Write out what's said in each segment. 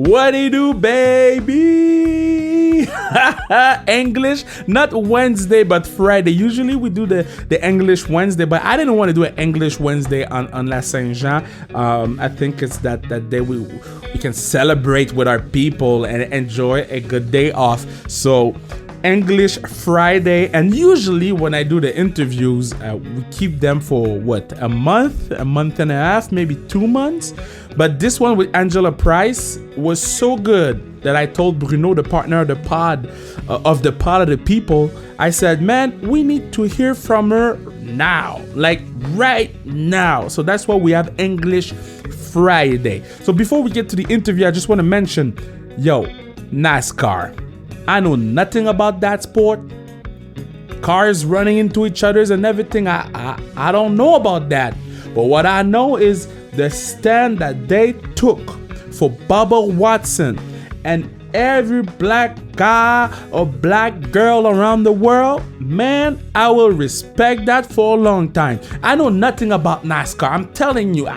What do you do, baby? English, not Wednesday, but Friday. Usually we do the English Wednesday, but I didn't want to do an English Wednesday on La Saint Jean. I think it's that day we can celebrate with our people and enjoy a good day off. So English Friday, and usually when I do the interviews, we keep them for what, a month and a half, maybe 2 months. But this one with Angela Price was so good that I told Bruno, the partner of the pod, of the people, I said, man, we need to hear from her now, like right now. So that's why we have English Friday. So before we get to the interview, I just want to mention, NASCAR. I know nothing about that sport. Cars running into each other and everything. I don't know about that. But what I know is the stand that they took for Bubba Watson and every black guy or black girl around the world. Man, I will respect that for a long time. I know nothing about NASCAR. I'm telling you.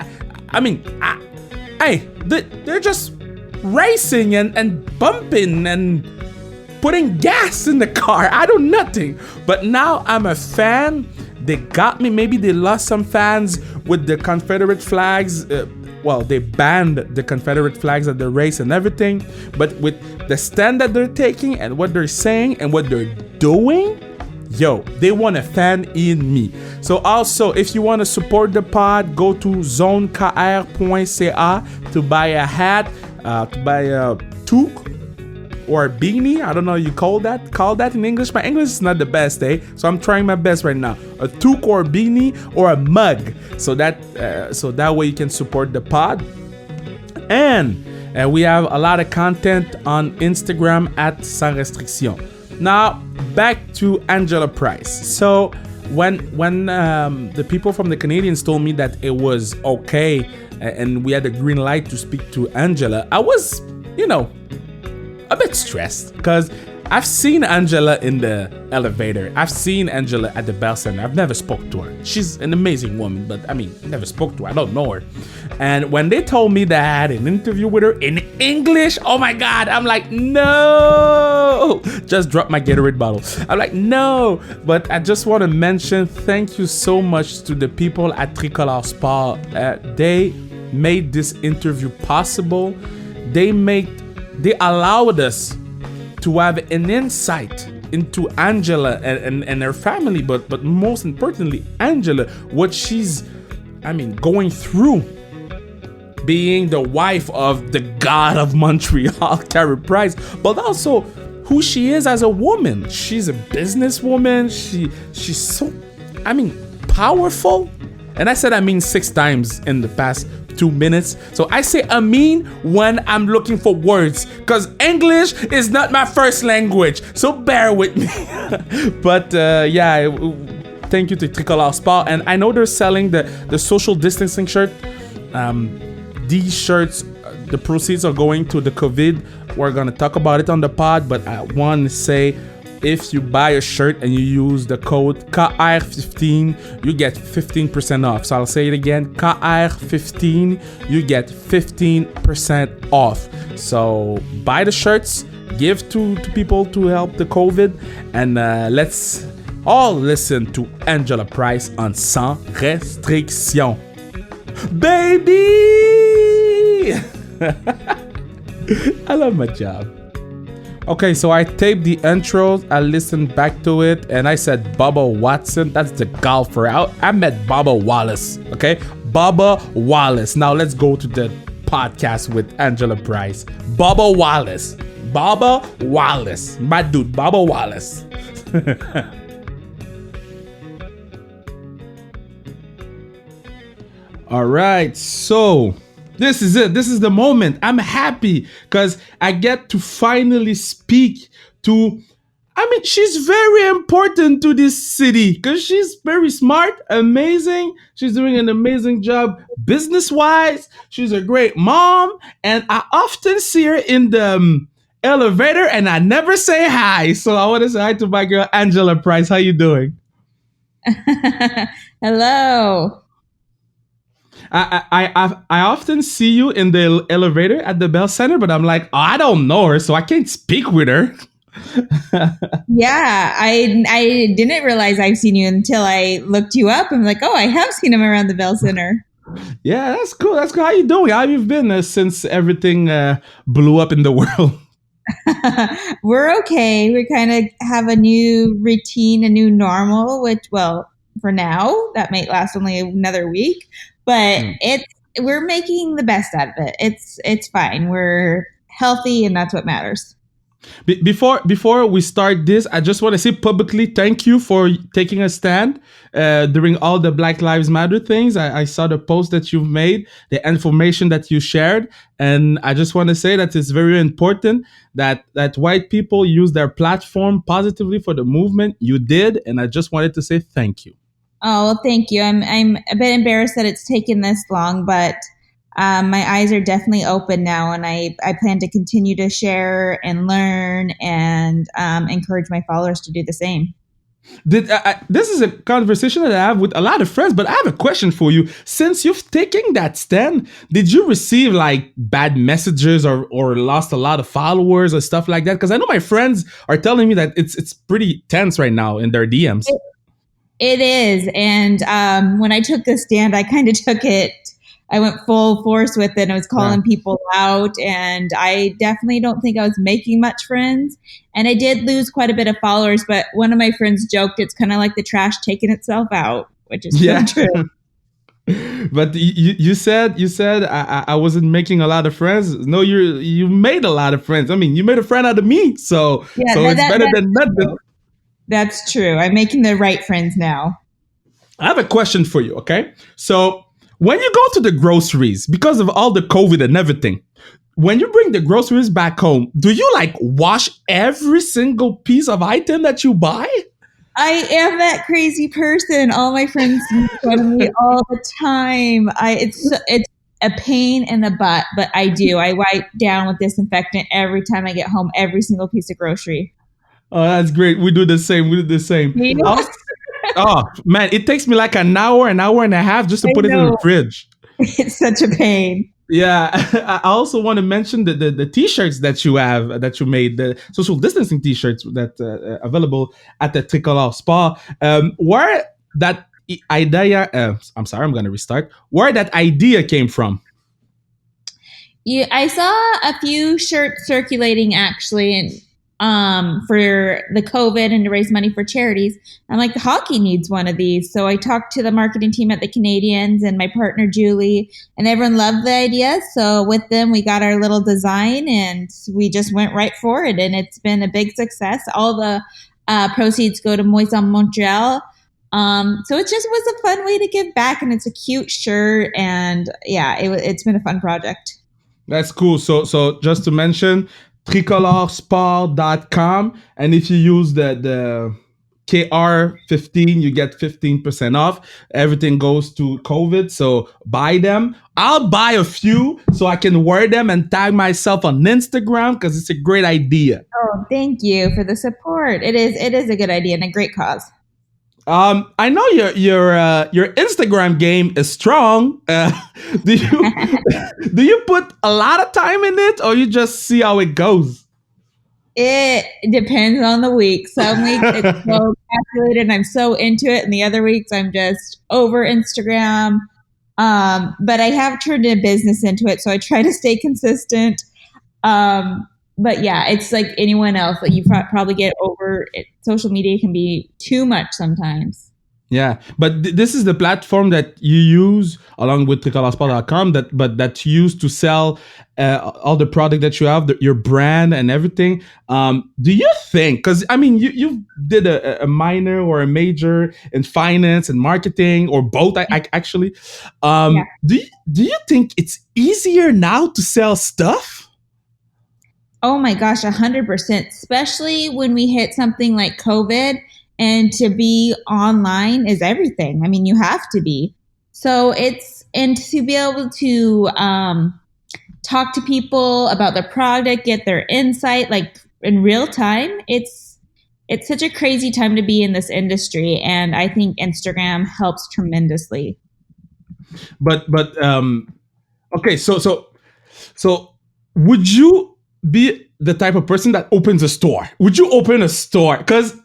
They're just racing and bumping and putting gas in the car. I do nothing. But now I'm a fan. They got me. Maybe they lost some fans with the Confederate flags. They banned the Confederate flags at the race and everything. But with the stand that they're taking and what they're saying and what they're doing, they want a fan in me. So also, if you want to support the pod, go to zonekr.ca to buy a hat, to buy a toque, or a beanie. I don't know you call that in English. My English is not the best, so I'm trying my best right now. A toque or a beanie or a mug, so that way you can support the pod. And we have a lot of content on Instagram at Sans Restriction. Now back to Angela Price. So when the people from the Canadians told me that it was okay and we had a green light to speak to Angela, I was a bit stressed because I've seen Angela in the elevator. I've seen Angela at the Bell Center. I've never spoke to her. She's an amazing woman, but never spoke to her. I don't know her. And when they told me that I had an interview with her in English, oh my God, I'm like, no. Just dropped my Gatorade bottle. I'm like, no. But I just want to mention thank you so much to the people at Tricolore Sport. They made this interview possible. They allowed us to have an insight into Angela and her family, but most importantly, Angela, what she's, going through, being the wife of the God of Montreal, Carey Price, but also who she is as a woman. She's a businesswoman. She's so, powerful. And I said 6 times in the past 2 minutes. So I say when I'm looking for words, because English is not my first language. So bear with me. But thank you to Tricolore Sport. And I know they're selling the social distancing shirt. These shirts, the proceeds are going to the COVID. We're going to talk about it on the pod. But I want to say, if you buy a shirt and you use the code KR15, you get 15% off. So I'll say it again, KR15, you get 15% off. So buy the shirts, give to people to help the COVID, and let's all listen to Angela Price on Sans Restriction. Baby! I love my job. Okay, so I taped the intros, I listened back to it, and I said Bubba Watson. That's the golfer. I met Bubba Wallace, okay? Bubba Wallace. Now let's go to the podcast with Angela Price. Bubba Wallace. My dude, Bubba Wallace. All right, so this is it. This is the moment. I'm happy because I get to finally speak to, she's very important to this city because she's very smart, amazing. She's doing an amazing job business-wise. She's a great mom. And I often see her in the elevator and I never say hi. So I want to say hi to my girl, Angela Price. How you doing? Hello. I often see you in the elevator at the Bell Center, but I'm like, oh, I don't know her, so I can't speak with her. Yeah, I didn't realize I've seen you until I looked you up. I'm like, oh, I have seen him around the Bell Center. Yeah, that's cool. That's cool. How you doing? How you been since everything blew up in the world? We're okay. We kind of have a new routine, a new normal, which, well, for now, that might last only another week, but Hmm. we're making the best out of it. It's fine. We're healthy, and that's what matters. Before we start this, I just want to say publicly thank you for taking a stand during all the Black Lives Matter things. I saw the post that you've made, the information that you shared, and I just want to say that it's very important that white people use their platform positively for the movement. You did, and I just wanted to say thank you. Oh, well, thank you. I'm a bit embarrassed that it's taken this long, but my eyes are definitely open now, and I plan to continue to share and learn and encourage my followers to do the same. This is a conversation that I have with a lot of friends, but I have a question for you. Since you've taken that stand, did you receive like bad messages or lost a lot of followers or stuff like that? Because I know my friends are telling me that it's pretty tense right now in their DMs. It is. And when I took the stand, I kind of took it, I went full force with it. I was Yeah. calling people out, and I definitely don't think I was making much friends. And I did lose quite a bit of followers, but one of my friends joked it's kind of like the trash taking itself out, which is so Yeah. true. But you said I wasn't making a lot of friends. No, you made a lot of friends. I mean, you made a friend out of me, so Yeah, so it's better than nothing. that's true. I'm making the right friends now. I have a question for you, okay? So when you go to the groceries, because of all the COVID and everything, when you bring the groceries back home, do you like wash every single piece of item that you buy? I am that crazy person. All my friends make fun of me all the time. It's a pain in the butt, but I do. I wipe down with disinfectant every time I get home, every single piece of grocery. Oh, that's great. We do the same. We do the same. You know? Oh man, it takes me like an hour and a half just to I put it in the know. fridge. It's such a pain. Yeah, I also want to mention the t-shirts that you have that you made, the social distancing t-shirts that available at the Tricolore Spa. Where that idea? I'm sorry, I'm gonna restart. Where that idea came from? I saw a few shirts circulating actually, and for the COVID and to raise money for charities. I'm like, the hockey needs one of these. So I talked to the marketing team at the Canadians and my partner Julie, and everyone loved the idea. So with them, we got our little design and we just went right for it, and it's been a big success. All the proceeds go to Moisson Montreal. So it just was a fun way to give back, and it's a cute shirt, and yeah, it's been a fun project. That's cool. So just to mention, tricoloresport.com, and if you use the KR15, you get 15% off. Everything goes to COVID, so buy them. I'll buy a few so I can wear them and tag myself on Instagram because it's a great idea. Oh, thank you for the support. It is a good idea and a great cause. I know your Instagram game is strong. Do you do you put a lot of time in it, or you just see how it goes? It depends on the week. Some weeks it's so calculated and I'm so into it, and the other weeks I'm just over Instagram. But I have turned a business into it, so I try to stay consistent. But yeah, it's like anyone else. Like you probably get over it. Social media can be too much sometimes. Yeah, but this is the platform that you use along with tricoloresport.com that's used to sell all the product that you have, your brand and everything. Do you think? Because I mean, you did a minor or a major in finance and marketing, or both. I actually. Yeah. Do you think it's easier now to sell stuff? Oh my gosh, 100%, especially when we hit something like COVID, and to be online is everything. I mean, you have to be. So and to be able to talk to people about the product, get their insight like in real time. It's such a crazy time to be in this industry. And I think Instagram helps tremendously. But okay, so would you be the type of person that opens a store? Would you open a store? Because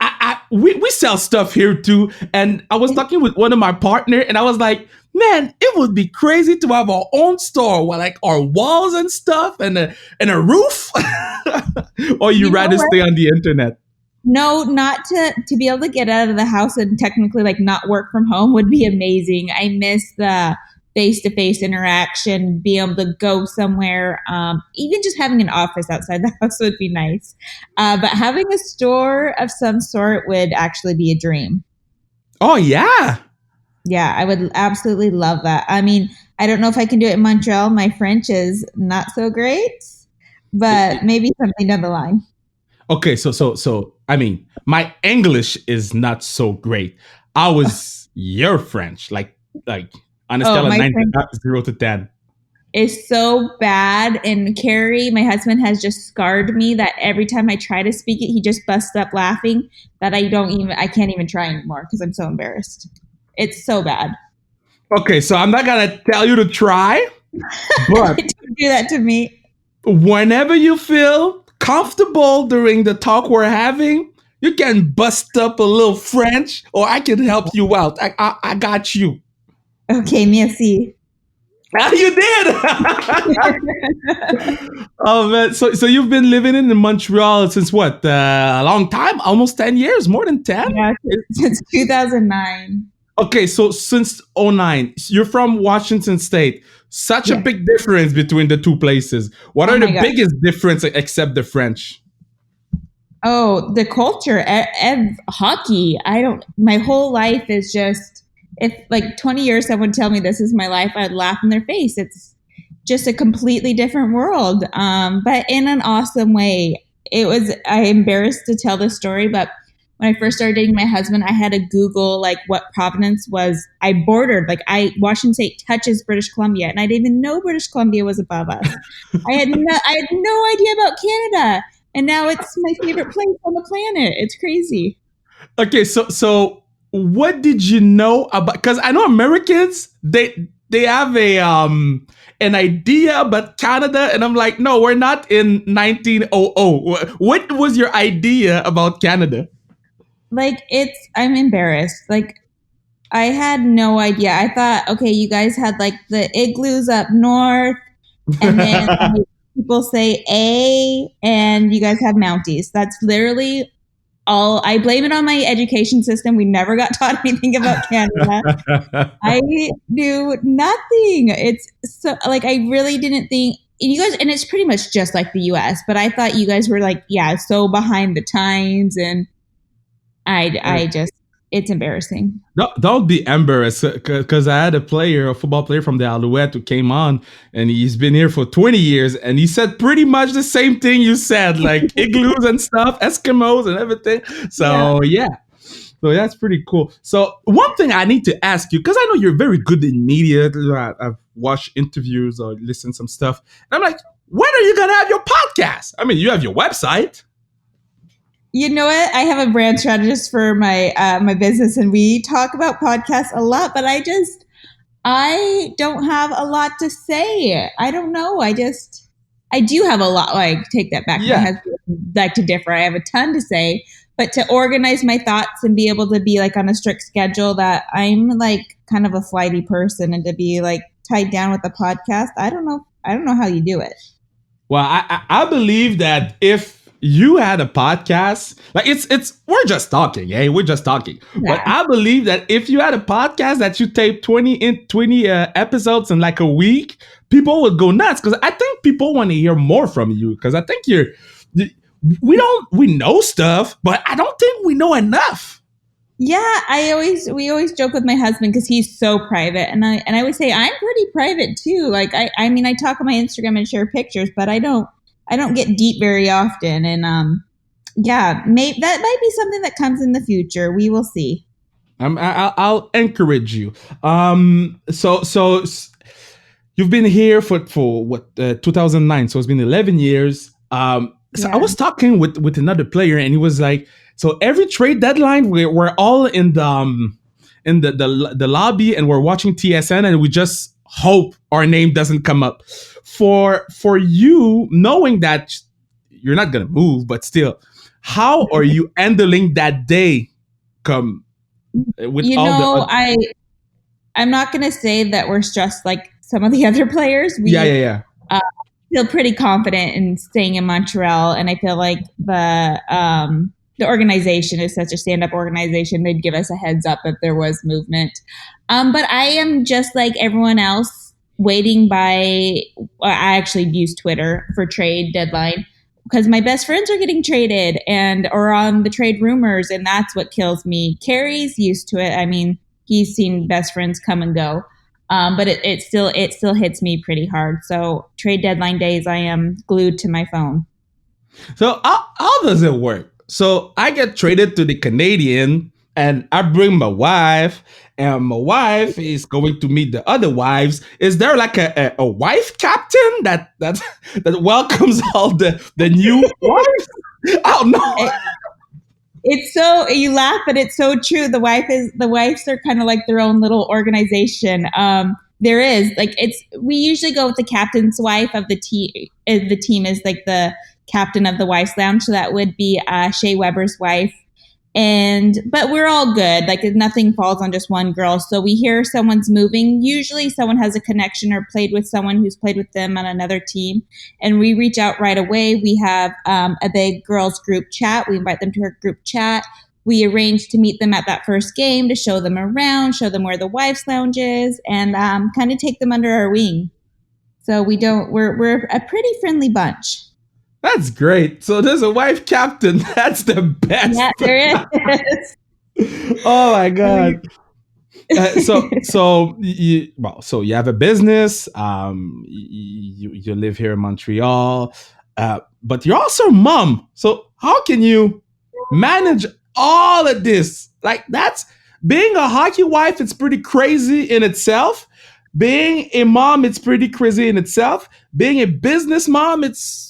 we sell stuff here too. And I was talking with one of my partner and I was like, man, it would be crazy to have our own store with like our walls and stuff and a roof. Or you You know rather what? stay on the internet? No, not to be able to get out of the house and technically like not work from home would be amazing. I miss the face-to-face interaction, be able to go somewhere. Even just having an office outside the house would be nice. But having a store of some sort would actually be a dream. Oh yeah. Yeah, I would absolutely love that. I mean, I don't know if I can do it in Montreal. My French is not so great, but maybe something down the line. Okay, so I mean, my English is not so great. I was your French, like on a Oh, scale of my nine, French 0 to 10. is so bad. And Carrie, my husband, has just scarred me that every time I try to speak it, he just busts up laughing that I can't even try anymore because I'm so embarrassed. It's so bad. Okay, so I'm not gonna tell you to try, but Don't do that to me. whenever you feel comfortable during the talk we're having, you can bust up a little French, or I can help you out. I got you. Okay, merci. Ah, you did. Oh man, so you've been living in Montreal since what? A long time, almost 10 years, more than 10. Yeah, since 2009. Okay, so since '09, you're from Washington State. Such a Yeah. big difference between the two places. What Oh are the my God. biggest difference except the French? Oh, the culture, hockey. My whole life is just, if like 20 years someone tell me this is my life, I'd laugh in their face. It's just a completely different world, but in an awesome way. I'm embarrassed to tell this story, but when I first started dating my husband, I had to Google like what Providence was. Washington State touches British Columbia, and I didn't even know British Columbia was above us. I had no idea about Canada, and now it's my favorite place on the planet. It's crazy. Okay, so what did you know about? Because I know Americans they have a an idea about Canada, and I'm like, no, we're not in 1900. What was your idea about Canada? I'm embarrassed. Like, I had no idea. I thought, okay, you guys had like the igloos up north, and then like, people say and you guys have Mounties. That's literally all. I blame it on my education system. We never got taught anything about Canada. I knew nothing. It's so like I really didn't think you guys, and it's pretty much just like the US, but I thought you guys were like, yeah, so behind the times, and I just, it's embarrassing. Don't be embarrassed because I had a football player from the Alouette who came on and he's been here for 20 years and he said pretty much the same thing you said, like igloos and stuff, Eskimos and everything. So yeah. So that's pretty cool. So one thing I need to ask you, because I know you're very good in media. I've watched interviews or listened some stuff. And I'm like, when are you gonna have your podcast? I mean, you have your website. You know what? I have a brand strategist for my business, and we talk about podcasts a lot. But I don't have a lot to say. I don't know. I do have a lot. Like, take that back. Yeah. My husband would like to differ. I have a ton to say, but to organize my thoughts and be able to be like on a strict schedule, that I'm like kind of a flighty person, and to be like tied down with a podcast, I don't know. I don't know how you do it. Well, I believe that if you had a podcast, like we're just talking, we're just talking. Yeah. But I believe that if you had a podcast that you tape 20 episodes in like a week, people would go nuts, because I think people want to hear more from you, because I think we know stuff, but I don't think we know enough. Yeah, we always joke with my husband because he's so private, and I would say I'm pretty private too. Like I mean, I talk on my Instagram and share pictures, but I don't get deep very often. And yeah, that might be something that comes in the future. We will see. I'll encourage you. So you've been here for what 2009, so it's been 11 years. So I was talking with another player, and he was like, so every trade deadline, we're all in in the lobby and we're watching TSN and we just hope our name doesn't come up. For you, knowing that you're not gonna move, but still, how are you handling that day? Come with You all the know, I'm not going to say that we're stressed like some of the other players. yeah, yeah, We yeah. uh, feel pretty confident in staying in Montreal, and I feel like the organization is such a stand up organization. They'd give us a heads up if there was movement. But I am just like everyone else, waiting by. I actually use Twitter for trade deadline because my best friends are getting traded and or on the trade rumors, and that's what kills me. Carrie's used to it. I mean, he's seen best friends come and go. But it still hits me pretty hard. So trade deadline days, I am glued to my phone. So how does it work? So I get traded to the Canadian, and I bring my wife, and my wife is going to meet the other wives. Is there like a wife captain that welcomes all the new wives? I don't know. It, it's so you laugh, but it's so true. The wives are kind of like their own little organization. There is like we usually go with the captain's wife of the team. The team is like the captain of the wife's lounge, so that would be Shea Weber's wife. But we're all good. Like nothing falls on just one girl. So we hear someone's moving. Usually someone has a connection or played with someone who's played with them on another team. And we reach out right away. We have a big girls group chat. We invite them to our group chat. We arrange to meet them at that first game to show them around, show them where the wife's lounge is, and kind of take them under our wing. So we're a pretty friendly bunch. That's great. So there's a wife captain. That's the best. Yeah, there is. Oh my god. So you have a business. You live here in Montreal, but you're also a mom. So how can you manage all of this? Like that's being a hockey wife. It's pretty crazy in itself. Being a mom, it's pretty crazy in itself. Being a business mom, it's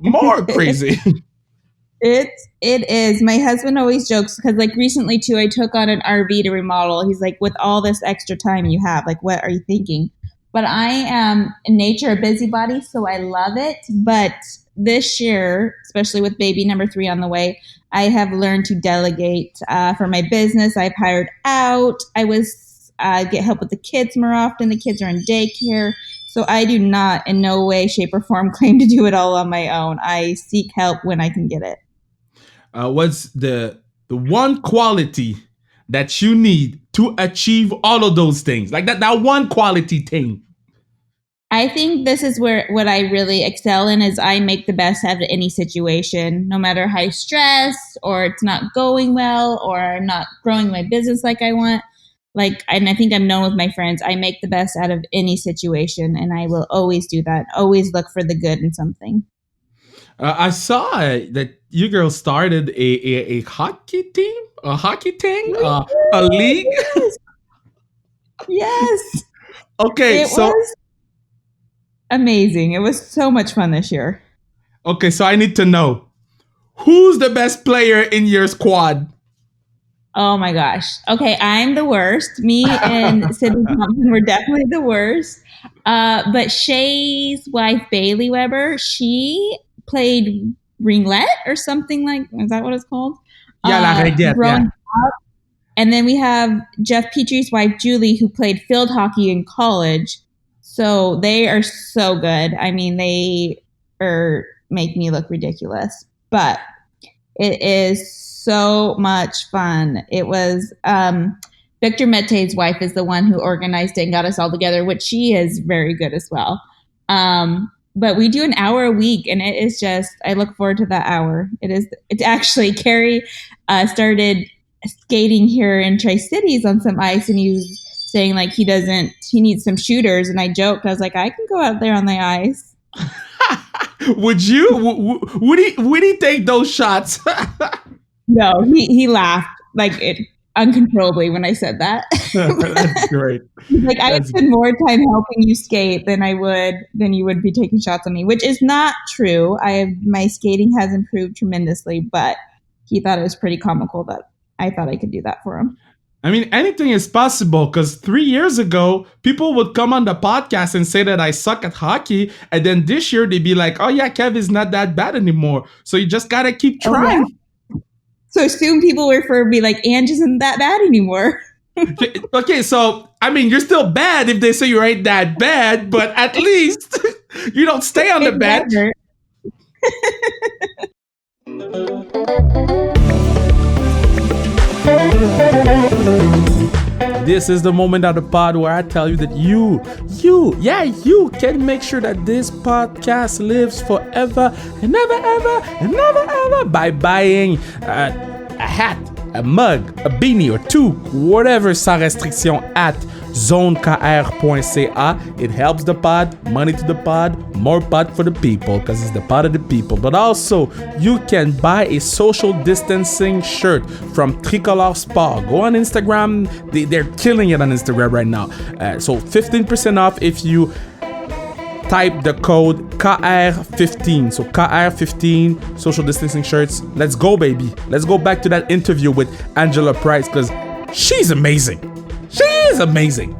more crazy. It is. My husband always jokes because like recently too, I took on an RV to remodel. He's like, with all this extra time you have, like, what are you thinking? But I am in nature a busybody, so I love it. But this year, especially with baby number 3 on the way, I have learned to delegate for my business. I've hired out. I was get help with the kids more often. The kids are in daycare. So I do not in no way, shape, or form claim to do it all on my own. I seek help when I can get it. What's the one quality that you need to achieve all of those things? Like that one quality thing. I think this is where what I really excel in is I make the best out of any situation, no matter how stressed or it's not going well or I'm not growing my business like I want. Like, and I think I'm known with my friends, I make the best out of any situation, and I will always do that. Always look for the good in something. I saw that you girls started a hockey team, a hockey thing, a league. Yes. Yes. Okay, It so was amazing. It was so much fun this year. okay, so I need to know who's the best player in your squad. Oh my gosh. Okay, I'm the worst. Me and Sydney Thompson were definitely the worst. But Shay's wife, Bailey Weber, she played ringlet or something like, is that what it's called? Yeah, la reguette, Growing yeah. up. And then we have Jeff Petrie's wife, Julie, who played field hockey in college. So they are so good. I mean, they make me look ridiculous, but it is so much fun. It was Victor Mete's wife is the one who organized it and got us all together, which she is very good as well. But we do an hour a week, and it is just, I look forward to that hour. It's actually, Carrie started skating here in Tri-Cities on some ice, and he was saying like he needs some shooters. And I joked, I was like, I can go out there on the ice. Would you? Would he take those shots? No, he laughed like it uncontrollably when I said that. That's great. Like I would spend more time helping you skate than you would be taking shots on me, which is not true. My skating has improved tremendously, but he thought it was pretty comical that I thought I could do that for him. I mean, anything is possible because 3 years ago, people would come on the podcast and say that I suck at hockey. And then this year, they'd be like, oh, yeah, Kev is not that bad anymore. So you just got to keep Oh yeah. trying. So soon people will refer to me like Ange isn't that bad anymore. Okay, so, I mean, you're still bad if they say you ain't that bad, but at least you don't stay on the It bench. never. This is the moment of the pod where I tell you that you can make sure that this podcast lives forever and never ever and never ever by buying a hat, a mug, a beanie or two, whatever sans restriction at zonekr.ca. It helps the pod, money to the pod, more pod for the people because it's the pod of the people. But also, you can buy a social distancing shirt from Tricolore Sport. Go on Instagram. They're killing it on Instagram right now. So 15% off if you type the code KR15. So KR15 social distancing shirts. Let's go, baby. Let's go back to that interview with Angela Price because she's amazing. She is amazing.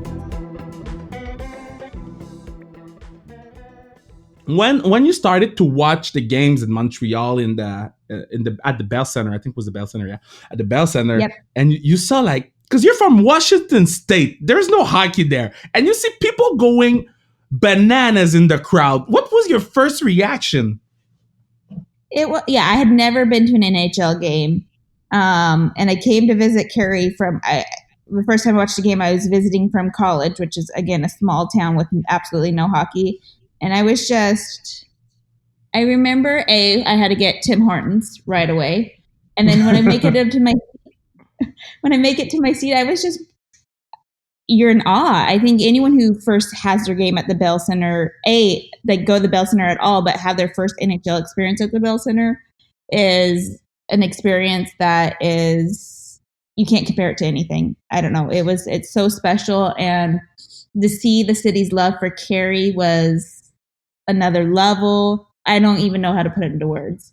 When you started to watch the games in Montreal at the Bell Center, I think it was the Bell Center, yeah, at the Bell Center, Yep. and you saw like, because you're from Washington State, there's no hockey there, and you see people going bananas in the crowd. What was your first reaction? It was, yeah, I had never been to an NHL game. And I came to visit Carrie the first time I watched the game, I was visiting from college, which is, again, a small town with absolutely no hockey. And I remember I had to get Tim Hortons right away. And then when I make it to my seat, I was just, you're in awe. I think anyone who first has their game at the Bell Center, they go to the Bell Center at all, but have their first NHL experience at the Bell Center is an experience that is, you can't compare it to anything. I don't know. It's so special. And to see the city's love for Carey was another level. I don't even know how to put it into words.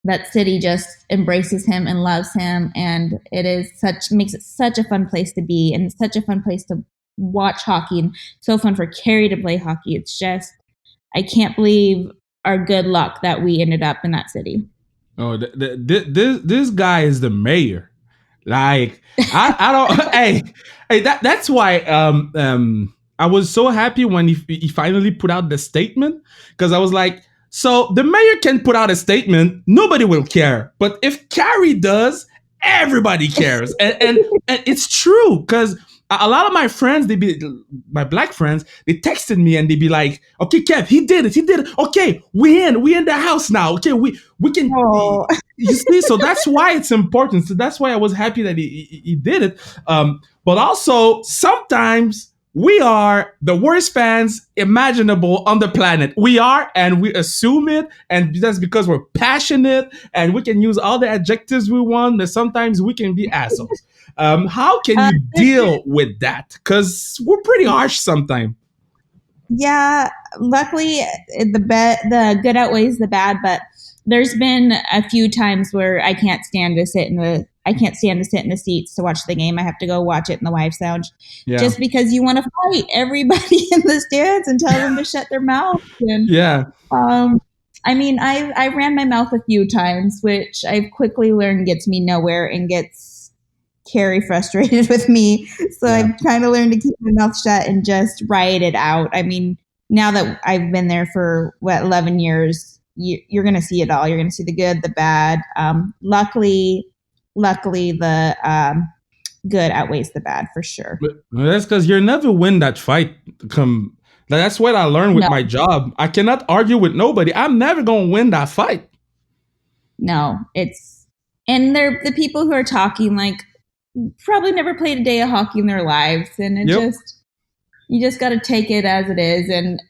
That city just embraces him and loves him. And makes it such a fun place to be and such a fun place to watch hockey and so fun for Carey to play hockey. It's just, I can't believe our good luck that we ended up in that city. Oh, this guy is the mayor. Like I don't. hey, that's why I was so happy when he finally put out the statement because I was like, so the mayor can put out a statement, nobody will care, but if Carrie does, everybody cares, and it's true because a lot of my friends, my black friends, they texted me and they'd be like, okay, Kev, he did it. Okay, we in the house now. Okay, we can. Oh. You see, so that's why it's important. So that's why I was happy that he did it. But also sometimes we are the worst fans imaginable on the planet. We are, and we assume it, and that's because we're passionate and we can use all the adjectives we want, but sometimes we can be assholes. How can you deal with that? Because we're pretty harsh sometimes. Yeah, luckily the good outweighs the bad, but there's been a few times where I can't stand to sit in the seats to watch the game. I have to go watch it in the wives' lounge, just because you want to fight everybody in the stands and tell them to shut their mouth. And, yeah. I mean, I ran my mouth a few times, which I've quickly learned gets me nowhere and gets Carrie frustrated with me. So I've kind of learned to keep my mouth shut and just ride it out. I mean, now that I've been there for 11 years, you're going to see it all. You're going to see the good, the bad. Luckily, the good outweighs the bad for sure. But that's because you'll never win that fight. That's what I learned with my job. I cannot argue with nobody. I'm never going to win that fight. No, and they're the people who are talking like probably never played a day of hockey in their lives. And you just got to take it as it is. And,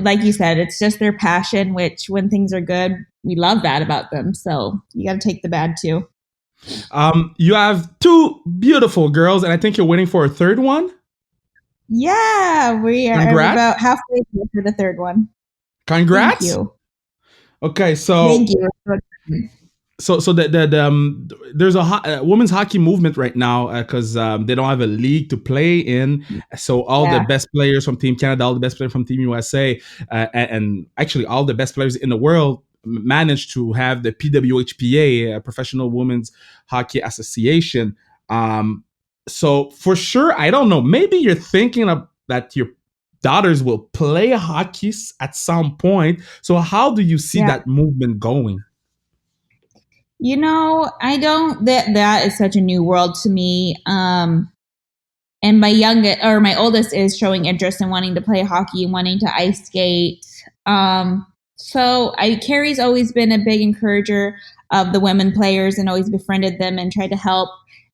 like you said, it's just their passion, which when things are good, we love that about them. So you got to take the bad too. You have two beautiful girls, and I think you're waiting for a third one. Yeah, we are about halfway through for the third one. Congrats. Thank you. Okay, so thank you. there's a women's hockey movement right now because they don't have a league to play in. So all the Yeah. best players from Team Canada, all the best players from Team USA, and actually all the best players in the world managed to have the PWHPA, Professional Women's Hockey Association. Um, so for sure, I don't know. Maybe you're thinking of that your daughters will play hockey at some point. So how do you see Yeah. that movement going? I don't that is such a new world to me. And my oldest is showing interest in wanting to play hockey and wanting to ice skate. Carrie's always been a big encourager of the women players and always befriended them and tried to help.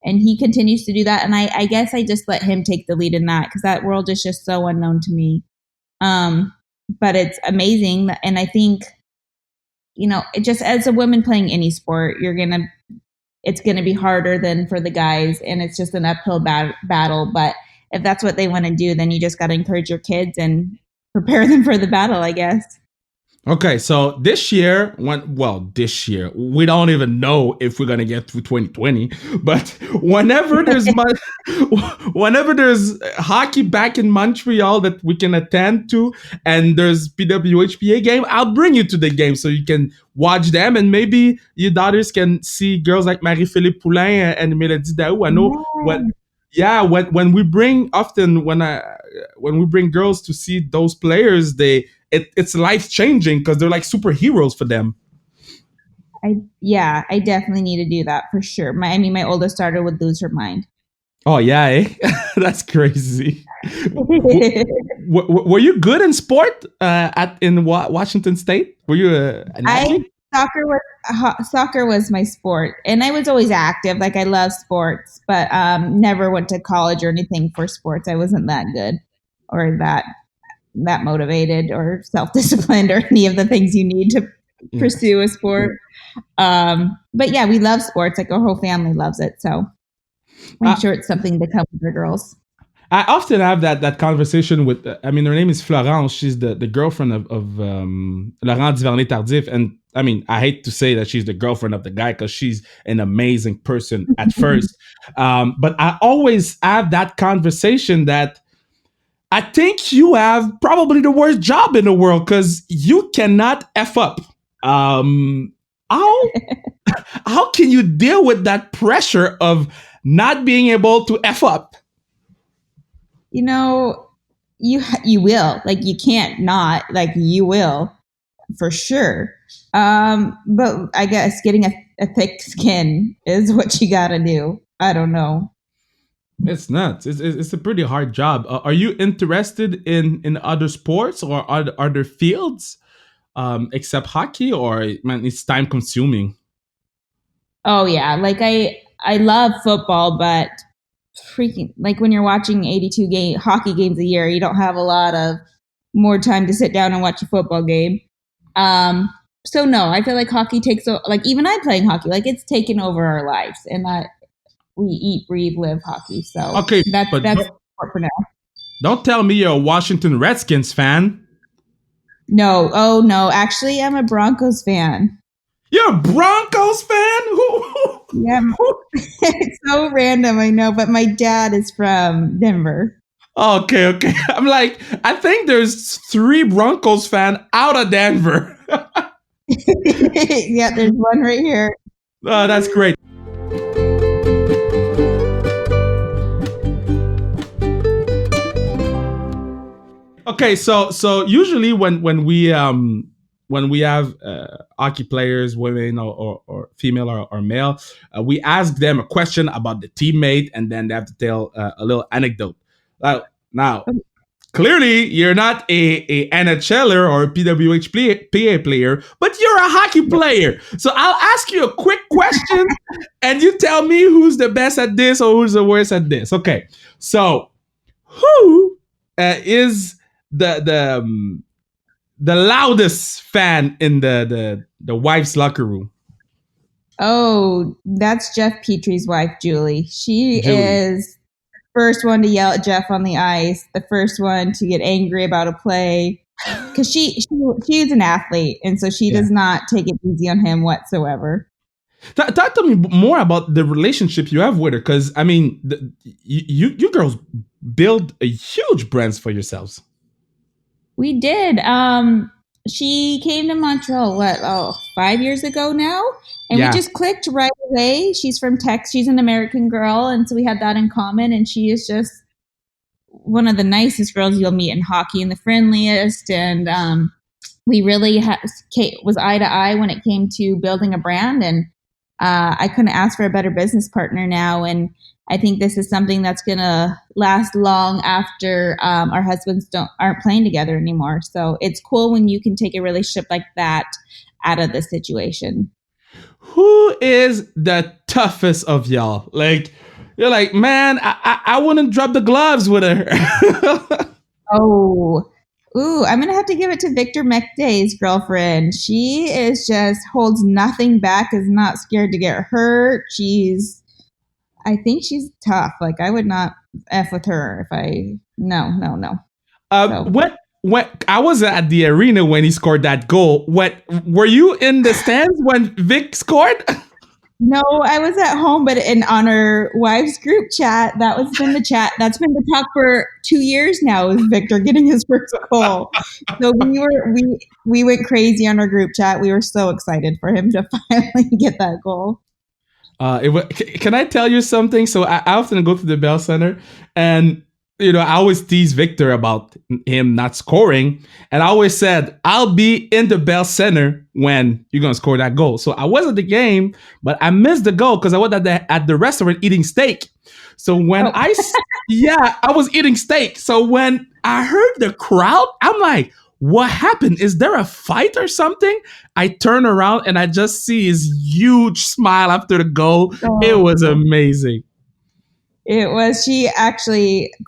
And he continues to do that. And I guess I just let him take the lead in that because that world is just so unknown to me. But it's amazing. And I think, just as a woman playing any sport, it's going to be harder than for the guys. And it's just an uphill battle. But if that's what they want to do, then you just got to encourage your kids and prepare them for the battle, I guess. Okay, so this year, this year, we don't even know if we're gonna get through 2020. But whenever there's hockey back in Montreal that we can attend to, and there's PWHPA game, I'll bring you to the game so you can watch them, and maybe your daughters can see girls like Marie-Philippe Poulain and Mélodie Daou. I know when. Yeah, when we bring girls to see those players, it's life changing because they're like superheroes for them. I definitely need to do that for sure. My oldest daughter would lose her mind. Oh yeah, eh? That's crazy. Were you good in sport in Washington State? Were you an athlete? Soccer was my sport, and I was always active. Like I love sports, but never went to college or anything for sports. I wasn't that good or that motivated or self-disciplined or any of the things you need to pursue a sport. But yeah, we love sports. Like our whole family loves it. So I'm sure it's something to come with the girls. I often have that conversation with, her name is Florence. She's the girlfriend of Laurent Duvernay-Tardif. And I hate to say that she's the girlfriend of the guy because she's an amazing person at first. But I always have that conversation that I think you have probably the worst job in the world because you cannot F up. How can you deal with that pressure of not being able to F up? You will. Like you can't not. Like you will, for sure. But I guess getting a thick skin is what you got to do. I don't know. It's nuts. It's a pretty hard job. Are you interested in other sports or other fields except hockey, or man, it's time consuming? Oh yeah, like I love football, but freaking like when you're watching 82 hockey games a year, you don't have a lot of more time to sit down and watch a football game. So no, I feel like hockey takes like even I playing hockey, like it's taken over our lives, and that we eat, breathe, live hockey. So okay, that's for now. Don't tell me you're a Washington Redskins fan. No, oh no, actually, I'm a Broncos fan. You're a Broncos fan? Yeah, it's so random, I know, but my dad is from Denver. Okay. I'm like, I think there's 3 Broncos fans out of Denver. Yeah, there's one right here. Oh, that's great. Okay, so usually when we have hockey players, women or female or male, we ask them a question about the teammate, and then they have to tell a little anecdote. Now, clearly you're not a NHLer or a PWHPA player, but you're a hockey player. So I'll ask you a quick question, and you tell me who's the best at this or who's the worst at this. Okay, so who is the loudest fan in the wife's locker room? Oh, that's Jeff Petrie's wife, Julie. She is the first one to yell at Jeff on the ice, the first one to get angry about a play, because she's an athlete, and so she does not take it easy on him whatsoever. Talk to me more about the relationship you have with her, because I mean, you girls build a huge brands for yourselves. We did. She came to Montreal, 5 years ago now, and we Yeah. just clicked right away. She's from Texas. She's an American girl, and so we had that in common. And she is just one of the nicest girls you'll meet in hockey, and the friendliest. And we really was eye to eye when it came to building a brand. And I couldn't ask for a better business partner now. And I think this is something that's going to last long after our husbands aren't playing together anymore. So it's cool when you can take a relationship like that out of the situation. Who is the toughest of y'all? Like, you're like, man, I wouldn't drop the gloves with her. Oh, ooh, I'm gonna have to give it to Victor McDay's girlfriend. She is just holds nothing back, is not scared to get hurt. I think she's tough. Like I would not f with her if I. No, no, no. So When I was at the arena when he scored that goal, what were you in the stands when Vic scored? no, I was at home, but on our wives group chat, that's been the talk for 2 years now. Is Victor getting his first goal? So we went crazy on our group chat. We were so excited for him to finally get that goal. Can I tell you something? So I often go to the Bell Center, and I always tease Victor about him not scoring, and I always said I'll be in the Bell Center when you're gonna score that goal. So I was at the game, but I missed the goal because I was at the restaurant eating steak. So when I was eating steak. So when I heard the crowd, I'm like, what happened? Is there a fight or something? I turn around and I just see his huge smile after the goal. It was amazing. It was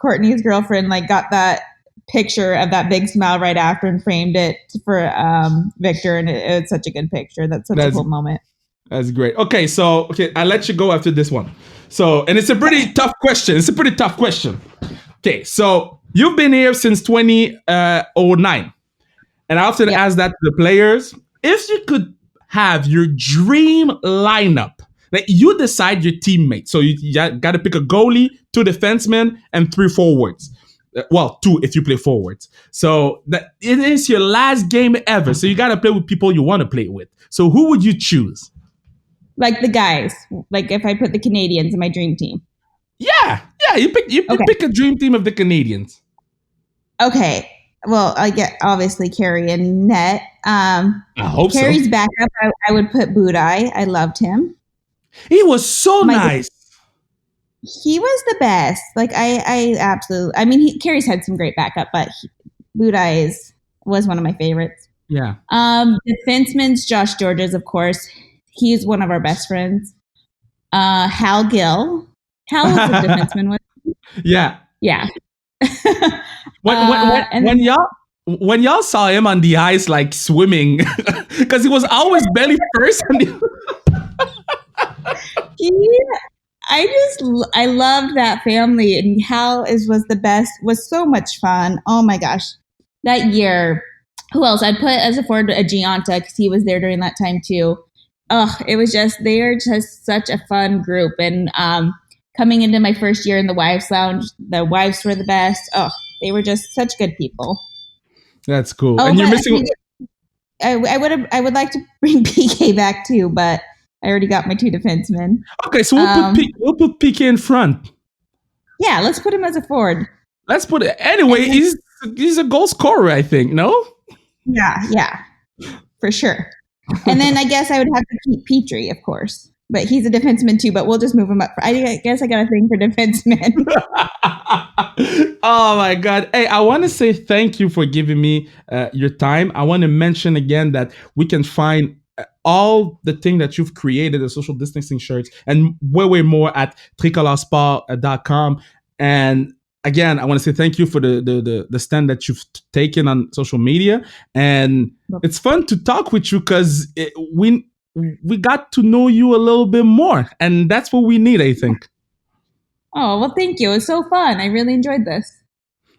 Courtney's girlfriend, like got that picture of that big smile right after and framed it for Victor, and it's such a good picture. That's a cool moment. That's great. Okay, so I'll let you go after this one. So, and it's a pretty tough question. Okay, so you've been here since 2009. And I often ask that to the players. If you could have your dream lineup, like you decide your teammates. So you got to pick a goalie, 2 defensemen, and 3 forwards. Well, 2 if you play forwards. So it is your last game ever. So you got to play with people you want to play with. So who would you choose? Like the guys. Like if I put the Canadians in my dream team. Yeah. You pick a dream team of the Canadians. Okay. Well, I get obviously Carey and net. I hope Carey's backup, I would put Budai. I loved him. He was so nice. He was the best. Like I absolutely. I mean, Carey's had some great backup, but Budai was one of my favorites. Yeah. Defenseman's Josh Georges, of course. He's one of our best friends. Hal Gill. Hal was a defenseman with him. Yeah. Yeah. When y'all saw him on the ice like swimming, because he was always belly first. I loved that family, and Hal was the best. Was so much fun. Oh my gosh, that year. Who else? I'd put as a forward a Gianta because he was there during that time too. Oh, it was they are just such a fun group, and coming into my first year in the Wives Lounge, the wives were the best. Oh, they were just such good people. That's cool. And you're missing. I would like to bring PK back too, but I already got my 2 defensemen. Okay, so we'll put PK in front. Yeah, let's put him as a forward. Let's put it anyway. He's a goal scorer, I think. No. Yeah, for sure. And then I guess I would have to keep Petrie, of course. But he's a defenseman too, but we'll just move him up. I guess I got a thing for defensemen. Oh my God. Hey, I want to say thank you for giving me your time. I want to mention again that we can find all the thing that you've created, the social distancing shirts, and way more at tricolorsport.com. And again, I want to say thank you for the stand that you've taken on social media. And it's fun to talk with you because we got to know you a little bit more, and that's what we need, I think. Oh, well, thank you. It was so fun. I really enjoyed this.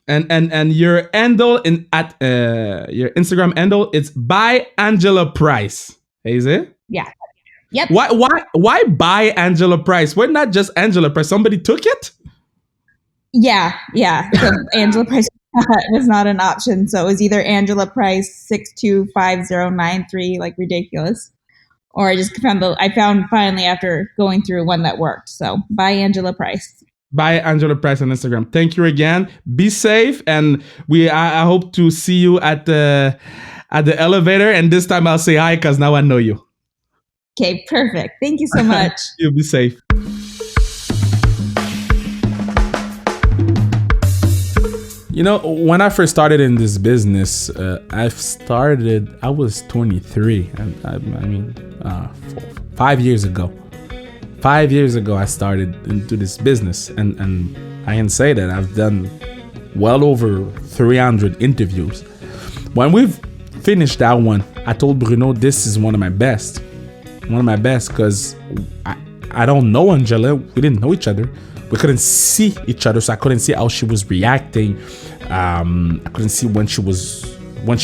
And your handle at your Instagram handle, it's by Angela Price. Is it? Yeah. Yep. Why buy Angela Price? Why not just Angela Price? Somebody took it? Yeah. So Angela Price was not an option. So it was either Angela Price 625093, like ridiculous, or I found finally after going through one that worked. So buy Angela Price. Buy Angela Price on Instagram. Thank you again. Be safe, and I hope to see you at the elevator. And this time I'll say hi because now I know you. Okay, perfect. Thank you so much. You'll be safe. You know, when I first started in this business, I was 23. I mean, 5 years ago. 5 years ago, I started into this business. And I can say that I've done well over 300 interviews. When we've finished that one, I told Bruno, this is one of my best. One of my best because I don't know Angela. We didn't know each other. We couldn't see each other, so I couldn't see how she was reacting. I couldn't see when she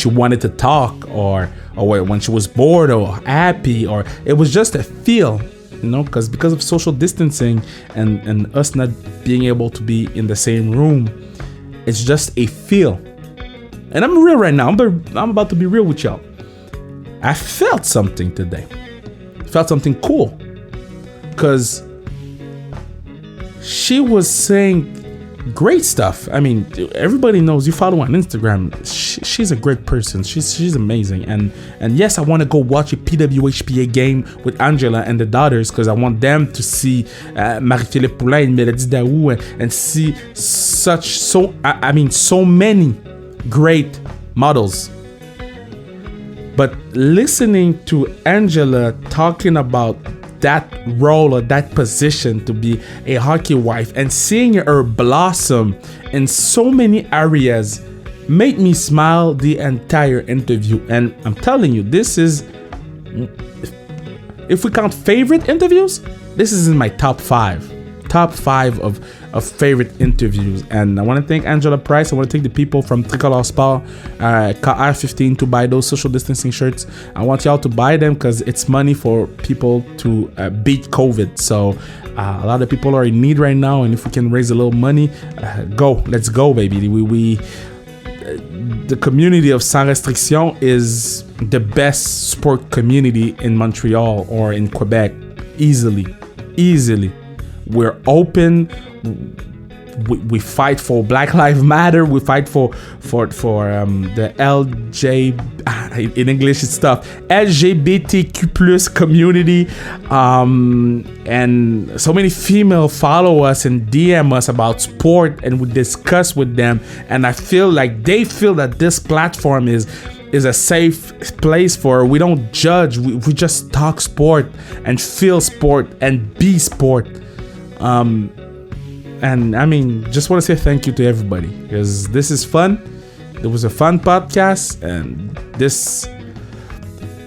wanted to talk, or when she was bored or happy, or it was just a feel, you know, because of social distancing and us not being able to be in the same room. It's just a feel. And I'm real right now. I'm about to be real with y'all. I felt something today. Felt something cool, because she was saying great stuff. I mean, everybody knows, you follow her on Instagram. She's a great person. She's amazing. And yes, I want to go watch a PWHPA game with Angela and the daughters, because I want them to see Marie-Philippe Poulain and Mélodie Daou and see so many great models. But listening to Angela talking about that role or that position to be a hockey wife and seeing her blossom in so many areas made me smile the entire interview. And I'm telling you, this is, if we count favorite interviews, this is in my top five of favorite interviews. And I want to thank Angela Price. I want to thank the people from Tricolore Sport, KR15, to buy those social distancing shirts. I want y'all to buy them because it's money for people to beat COVID. So a lot of people are in need right now, and if we can raise a little money, let's go, baby. The community of Sans Restriction is the best sport community in Montreal or in Quebec, easily. We're open. We fight for Black Lives Matter. We fight for the LJ, in English it's tough, LGBTQ plus community, and so many female follow us and DM us about sport, and we discuss with them. And I feel like they feel that this platform is a safe place for, we don't judge, we just talk sport and feel sport and be sport. And I mean, just want to say thank you to everybody, because this is fun. It was a fun podcast, and this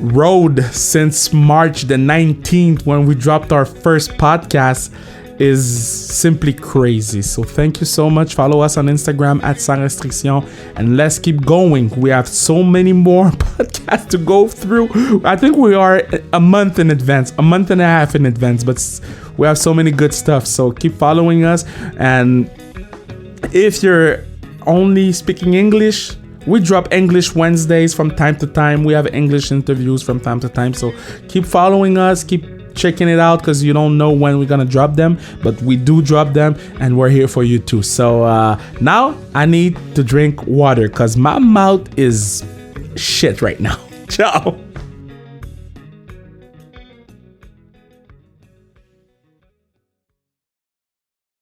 road since March the 19th, when we dropped our first podcast, is simply crazy. So thank you so much. Follow us on Instagram at Sans Restriction, and let's keep going. We have so many more podcasts to go through. I think we are a month and a half in advance, but we have so many good stuff. So keep following us. And if you're only speaking English, we drop English Wednesdays from time to time. We have English interviews from time to time. So keep following us, keep checking it out, because you don't know when we're gonna drop them, but we do drop them, and we're here for you too. So now I need to drink water because my mouth is shit right now. Ciao.